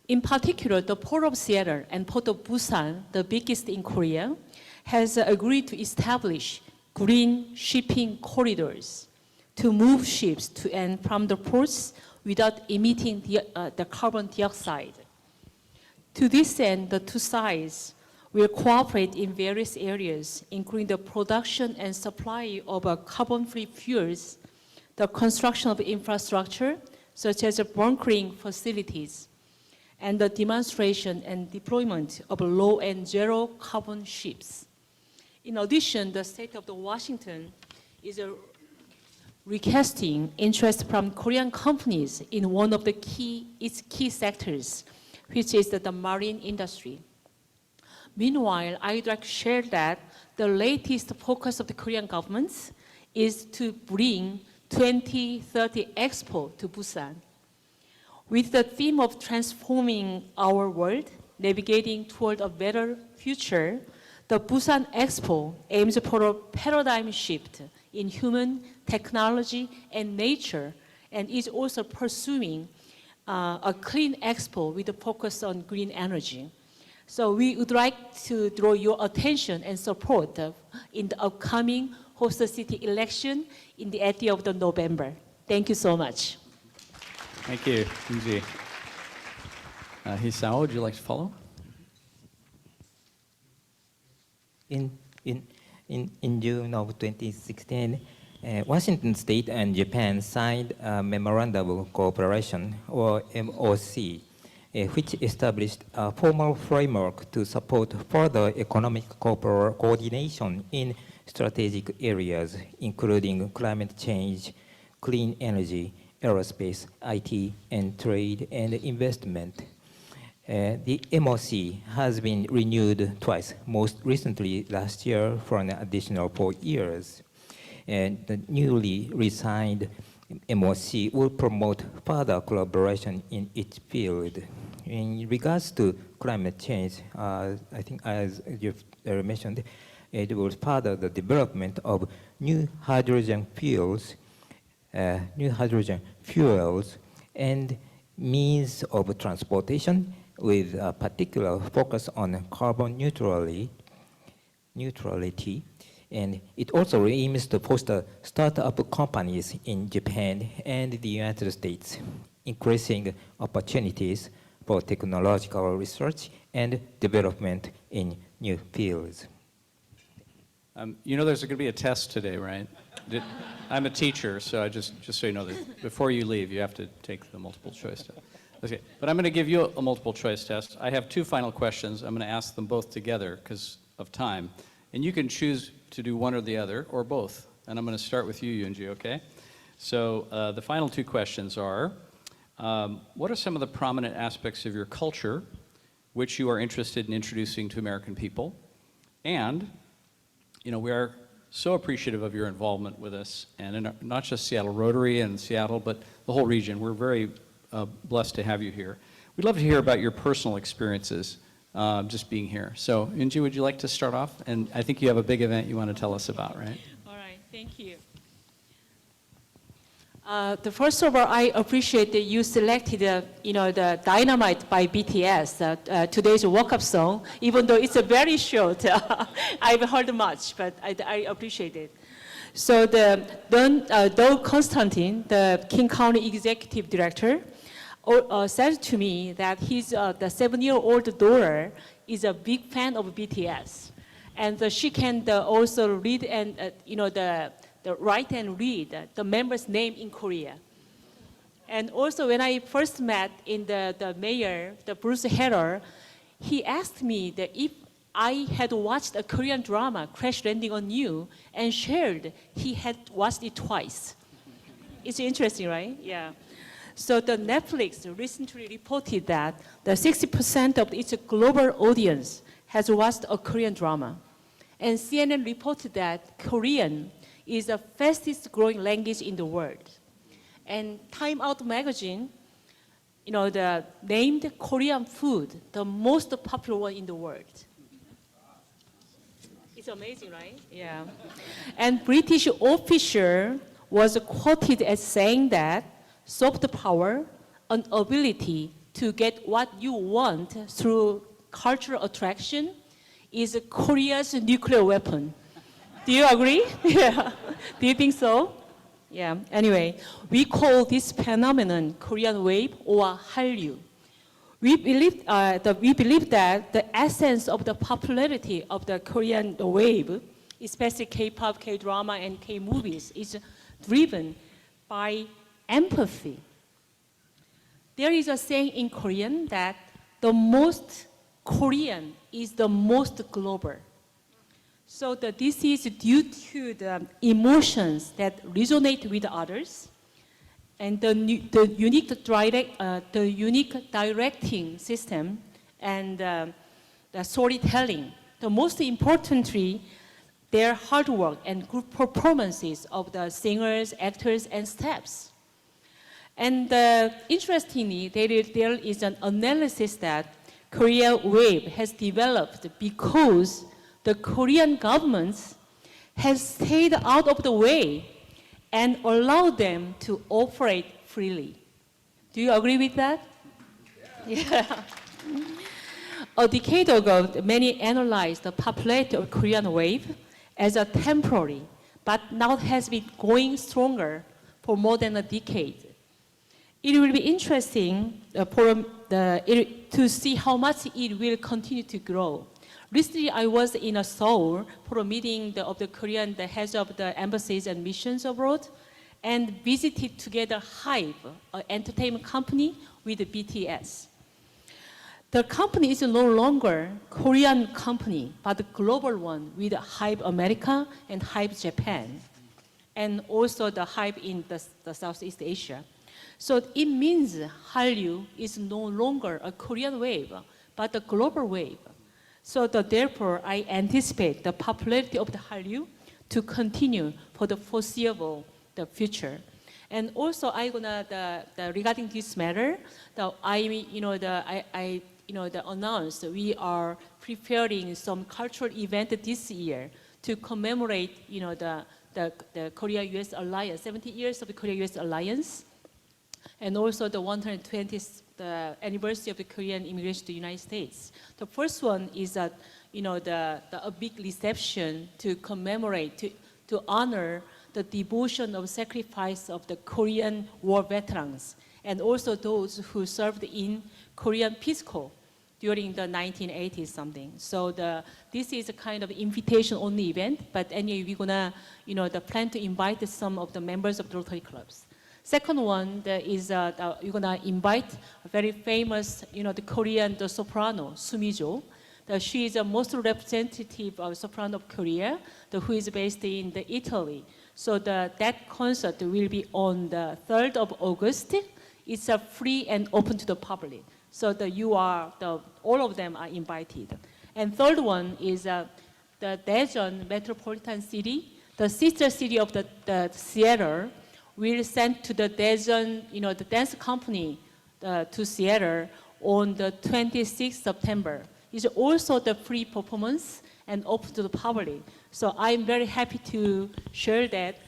In particular, the Port of Seattle and Port of Busan, the biggest in Korea, has agreed to establish green shipping corridors to move ships to and from the ports without emitting the carbon dioxide. To this end, the two sides will cooperate in various areas, including the production and supply of carbon-free fuels, the construction of infrastructure, such as bunkering facilities, and the demonstration and deployment of low and zero carbon ships. In addition, the state of Washington is requesting interest from Korean companies in one of its key sectors, which is the marine industry. Meanwhile, I'd like to share that the latest focus of the Korean government is to bring 2030 Expo to Busan. With the theme of transforming our world, navigating toward a better future, the Busan Expo aims for a paradigm shift in human, technology, and nature, and is also pursuing a clean expo with a focus on green energy. So we would like to draw your attention and support in the upcoming host city election in the 8th of November. Thank you so much. Thank you, Yunji. Hisao, would you like to follow? In June of 2016, Washington State and Japan signed a Memorandum of Cooperation, or MOC, which established a formal framework to support further economic coordination in strategic areas, including climate change, clean energy, aerospace, IT, and trade and investment. The MOC has been renewed twice, most recently last year for an additional 4 years. And the newly resigned MOC will promote further collaboration in each field. In regards to climate change, I think as you've mentioned, it will further the development of new hydrogen fuels, and means of transportation with a particular focus on carbon neutrality. And it also aims to foster startup companies in Japan and the United States, increasing opportunities for technological research and development in new fields. You know there's going to be a test today, right? I'm a teacher, so I just so you know that before you leave, you have to take the multiple choice test. Okay, but I'm going to give you a multiple choice test. I have 2 final questions. I'm going to ask them both together because of time. And you can choose to do one or the other, or both. And I'm going to start with you, Yunji, okay? So the final 2 questions are, what are some of the prominent aspects of your culture which you are interested in introducing to American people? And, you know, we are so appreciative of your involvement with us, and in not just Seattle Rotary and Seattle, but the whole region. We're very blessed to have you here. We'd love to hear about your personal experiences just being here. So, Yunji, would you like to start off? And I think you have a big event you want to tell us about, right? All right, thank you. First of all, I appreciate that you selected, the Dynamite by BTS, today's walk-up song, even though it's a very short. I haven't heard much, but I appreciate it. So Doug Constantine, the King County Executive Director, said to me that his the 7-year-old daughter is a big fan of BTS, and she can also read and write and read the members' name in Korea. And also, when I first met in the mayor, the Bruce Herrer, he asked me that if I had watched a Korean drama, Crash Landing on You, and shared he had watched it twice. It's interesting, right? Yeah. So the Netflix recently reported that the 60% of its global audience has watched a Korean drama. And CNN reported that Korean is the fastest growing language in the world. And Time Out magazine, named Korean food the most popular one in the world. It's amazing, right? Yeah. And British official was quoted as saying that soft power, an ability to get what you want through cultural attraction, is Korea's nuclear weapon. Do you agree? Yeah. Do you think so? Yeah. Anyway, we call this phenomenon Korean wave or Hallyu. We believe that the essence of the popularity of the Korean wave, especially K-pop, K-drama, and K-movies, is driven by empathy. There is a saying in Korean that the most Korean is the most global. So this is due to the emotions that resonate with others, and the unique directing system and the storytelling. The most importantly, their hard work and group performances of the singers, actors, and staffs. And interestingly, there is an analysis that Korean Wave has developed because the Korean government has stayed out of the way and allowed them to operate freely. Do you agree with that? Yeah. A decade ago, many analyzed the popularity of Korean Wave as a temporary, but now has been going stronger for more than a decade. It will be interesting to see how much it will continue to grow. Recently, I was in Seoul for a meeting of the heads of the embassies and missions abroad, and visited together Hive, an entertainment company, with the BTS. The company is no longer Korean company, but a global one with Hype America and Hype Japan, and also the Hype in the Southeast Asia. So it means Hallyu is no longer a Korean wave, but a global wave. So therefore, I anticipate the popularity of the Hallyu to continue for the foreseeable future. And also, regarding this matter, announced we are preparing some cultural event this year to commemorate, the Korea-U.S. alliance, 70 years of the Korea-U.S. alliance, and also the 120th anniversary of the Korean immigration to the United States. The first one is a big reception to commemorate, to honor the devotion of sacrifice of the Korean war veterans, and also those who served in Korean Peace Corps during the 1980s something. So this is a kind of invitation-only event, but anyway, we're gonna, plan to invite some of the members of the Rotary clubs. Second one is you're gonna invite a very famous, the Korean soprano, Sumijo. She is the most representative of soprano of Korea, who is based in Italy. So that concert will be on the 3rd of August. It's free and open to the public. So all of them are invited. And third one is the Daejeon Metropolitan City, the sister city of the Seattle, will send to the Daejeon, the dance company to Seattle on the 26th September. It's also the free performance and open to the public. So I'm very happy to share that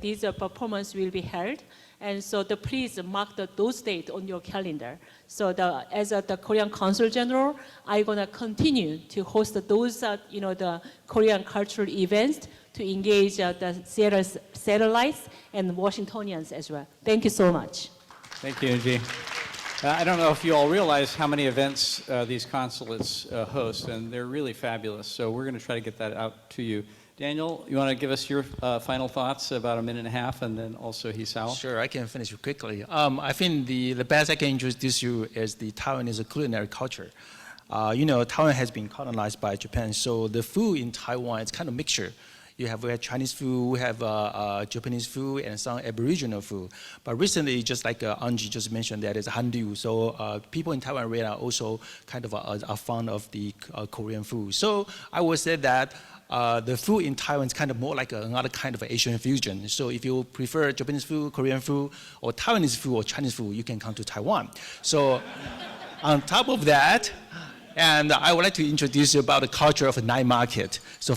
this performance will be held. And so please mark those dates on your calendar. So as the Korean Consul General, I'm gonna continue to host those, the Korean cultural events to engage the Seattle satellites and Washingtonians as well. Thank you so much. Thank you, Angie. I don't know if you all realize how many events these consulates host, and they're really fabulous. So we're going to try to get that out to you. Daniel, you want to give us your final thoughts, about a minute and a half, and then also Hisao? Sure, I can finish quickly. I think the best I can introduce you is the Taiwanese culinary culture. Taiwan has been colonized by Japan, so the food in Taiwan is kind of mixture. We have Chinese food, we have Japanese food, and some Aboriginal food. But recently, just like Angie just mentioned, that is Hallyu. So people in Taiwan really are also kind of are fond of the Korean food. So I would say that the food in Taiwan is kind of more like another kind of Asian fusion. So if you prefer Japanese food, Korean food, or Taiwanese food, or Chinese food, you can come to Taiwan. So on top of that, and I would like to introduce you about the culture of a night market. So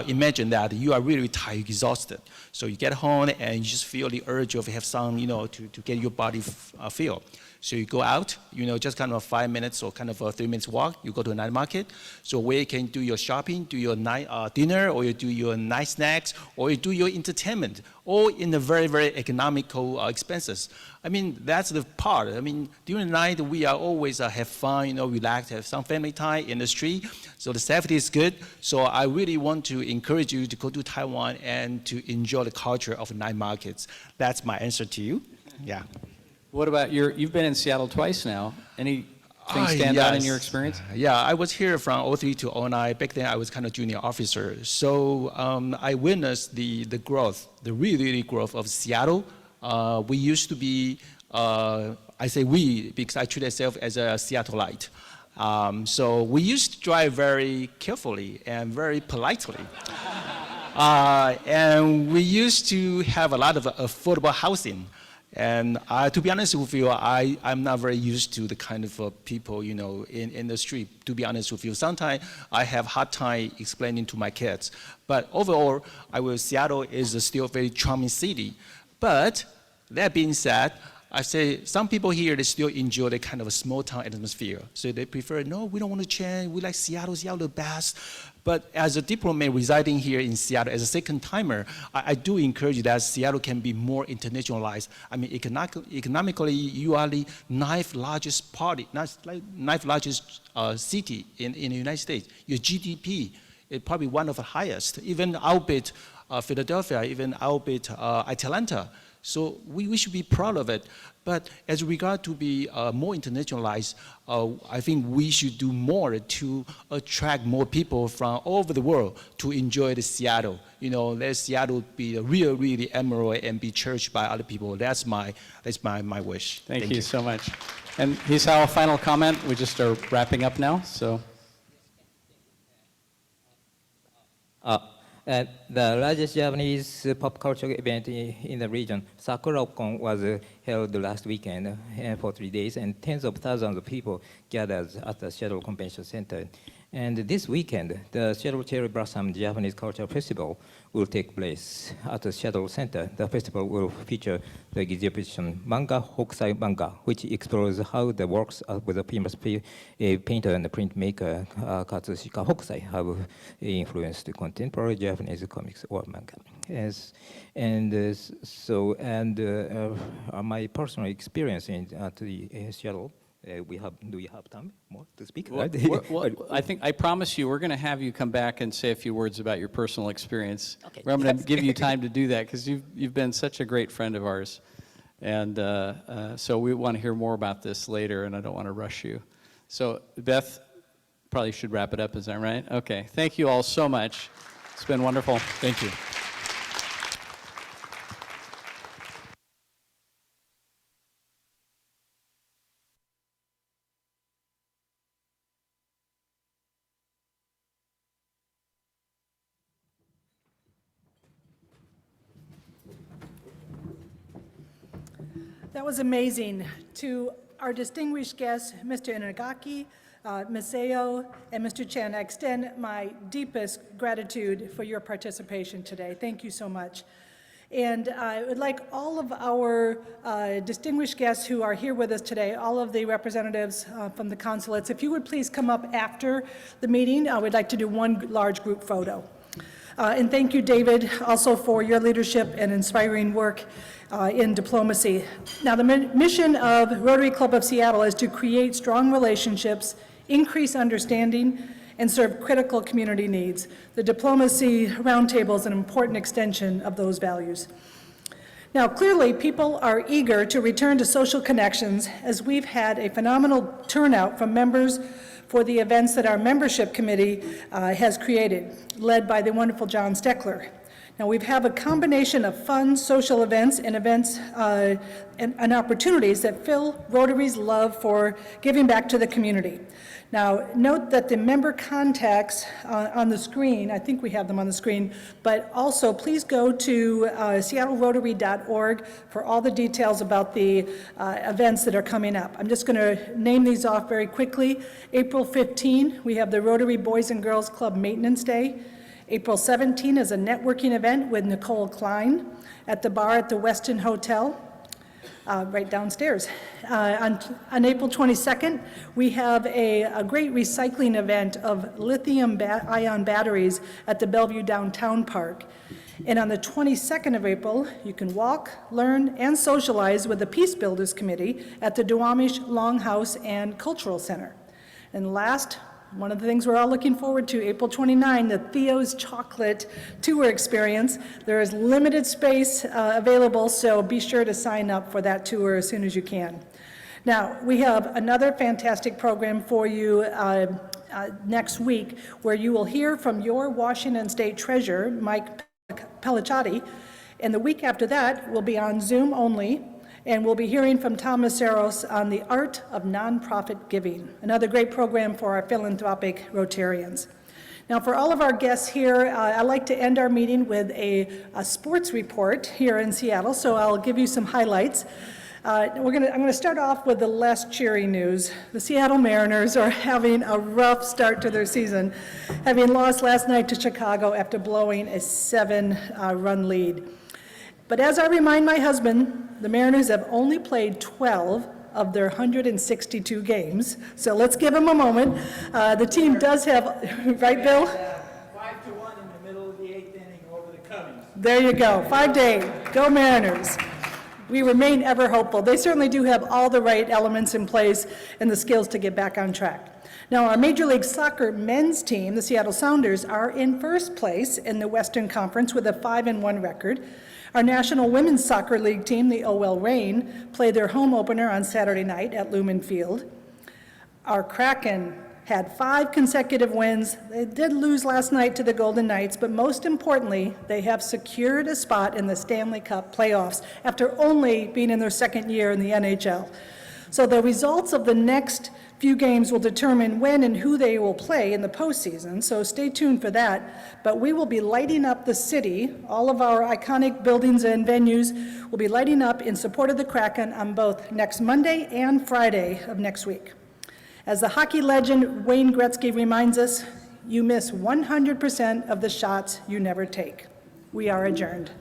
imagine that you are really tired, exhausted. So you get home and you just feel the urge of have some, to get your body feel. So you go out, just kind of 5 minutes or kind of a 3 minutes walk, you go to a night market. So where you can do your shopping, do your night dinner, or you do your night snacks, or you do your entertainment, all in a very, very economical expenses. I mean, that's the part. I mean, during the night, we are always have fun, relax, have some family time in the street. So the safety is good. So I really want to encourage you to go to Taiwan and to enjoy the culture of night markets. That's my answer to you. Yeah. What about you've been in Seattle twice now. Anything stand out in your experience? Yeah, I was here from 03 to 09. Back then, I was kind of junior officer. So I witnessed the growth, the really growth of Seattle. We used to be, I say we, because I treat myself as a Seattleite. So we used to drive very carefully and very politely. And we used to have a lot of affordable housing. And to be honest with you, I'm not very used to the kind of people, in the street, to be honest with you. Sometimes I have hard time explaining to my kids. But overall, Seattle is still a very charming city. But that being said, I say some people here, they still enjoy the kind of a small town atmosphere. So they prefer, no, we don't want to change. We like Seattle the best. But as a diplomat residing here in Seattle, as a second timer, I do encourage that Seattle can be more internationalized. I mean, economically, you are the ninth largest city in the United States. Your GDP is probably one of the highest. Even albeit Philadelphia, even albeit Atlanta. So we should be proud of it. But as regard to be more internationalized, I think we should do more to attract more people from all over the world to enjoy the Seattle. You know, let Seattle be really emerald and be cherished by other people. That's my wish. Thank you so much. And Hisao, a final comment. We just are wrapping up now, so. The largest Japanese pop culture event in the region, Sakuracon, was held last weekend for 3 days, and tens of thousands of people gathered at the Seattle Convention Center. And this weekend, the Seattle Cherry Blossom Japanese Culture Festival will take place at the Seattle Center. The festival will feature the exhibition Manga Hokusai Manga, which explores how the works of the famous painter and printmaker Katsushika Hokusai have influenced contemporary Japanese comics or manga. Yes, and my personal experience at the Seattle. Do we have time more to speak? Well, I promise you, we're going to have you come back and say a few words about your personal experience. Okay. I'm going to give you time to do that because you've been such a great friend of ours. And so we want to hear more about this later, and I don't want to rush you. So Beth probably should wrap it up, is that right? Okay. Thank you all so much. It's been wonderful. Thank you. That was amazing. To our distinguished guests, Mr. Inagaki, Ms. Seo, and Mr. Chen, I extend my deepest gratitude for your participation today. Thank you so much. And I would like all of our distinguished guests who are here with us today, all of the representatives from the consulates, if you would please come up after the meeting. I would like to do one large group photo. And thank you, David, also for your leadership and inspiring work in diplomacy. Now, the mission of Rotary Club of Seattle is to create strong relationships, increase understanding, and serve critical community needs. The Diplomacy Roundtable is an important extension of those values. Now, clearly, people are eager to return to social connections as we've had a phenomenal turnout from members for the events that our membership committee has created, led by the wonderful John Steckler. Now, we have a combination of fun social events and and opportunities that fill Rotary's love for giving back to the community. Now, note that the member contacts on the screen, I think we have them on the screen, but also please go to seattlerotary.org for all the details about the events that are coming up. I'm just going to name these off very quickly. April 15, we have the Rotary Boys and Girls Club Maintenance Day. April 17 is a networking event with Nicole Klein at the bar at the Westin Hotel. Right downstairs. On April 22nd, we have a great recycling event of lithium-ion batteries at the Bellevue Downtown Park. And on the 22nd of April, you can walk, learn, and socialize with the Peace Builders Committee at the Duwamish Longhouse and Cultural Center. And last, one of the things we're all looking forward to, April 29, the Theo's Chocolate Tour Experience. There is limited space available, so be sure to sign up for that tour as soon as you can. Now, we have another fantastic program for you next week, where you will hear from your Washington State Treasurer, Mike Pellicciati, and the week after that will be on Zoom only. And we'll be hearing from Tom Maceros on the art of nonprofit giving, another great program for our philanthropic Rotarians. Now, for all of our guests here, I'd like to end our meeting with a sports report here in Seattle, so I'll give you some highlights. I'm going to start off with the less cheery news. The Seattle Mariners are having a rough start to their season, having lost last night to Chicago after blowing a 7-run lead. But as I remind my husband, the Mariners have only played 12 of their 162 games, so let's give them a moment. The team does have, right, Bill? 5-1 in the middle of the 8th inning over the Cubbies. There you go, 5-8. Go Mariners. We remain ever hopeful. They certainly do have all the right elements in place and the skills to get back on track. Now, our Major League Soccer men's team, the Seattle Sounders, are in first place in the Western Conference with a 5-1 record. Our National Women's Soccer League team, the OL Reign, played their home opener on Saturday night at Lumen Field. Our Kraken had 5 consecutive wins. They did lose last night to the Golden Knights, but most importantly, they have secured a spot in the Stanley Cup playoffs after only being in their second year in the NHL. So the results of the next few games will determine when and who they will play in the postseason, so stay tuned for that. But we will be lighting up the city. All of our iconic buildings and venues will be lighting up in support of the Kraken on both next Monday and Friday of next week. As the hockey legend Wayne Gretzky reminds us, you miss 100% of the shots you never take. We are adjourned.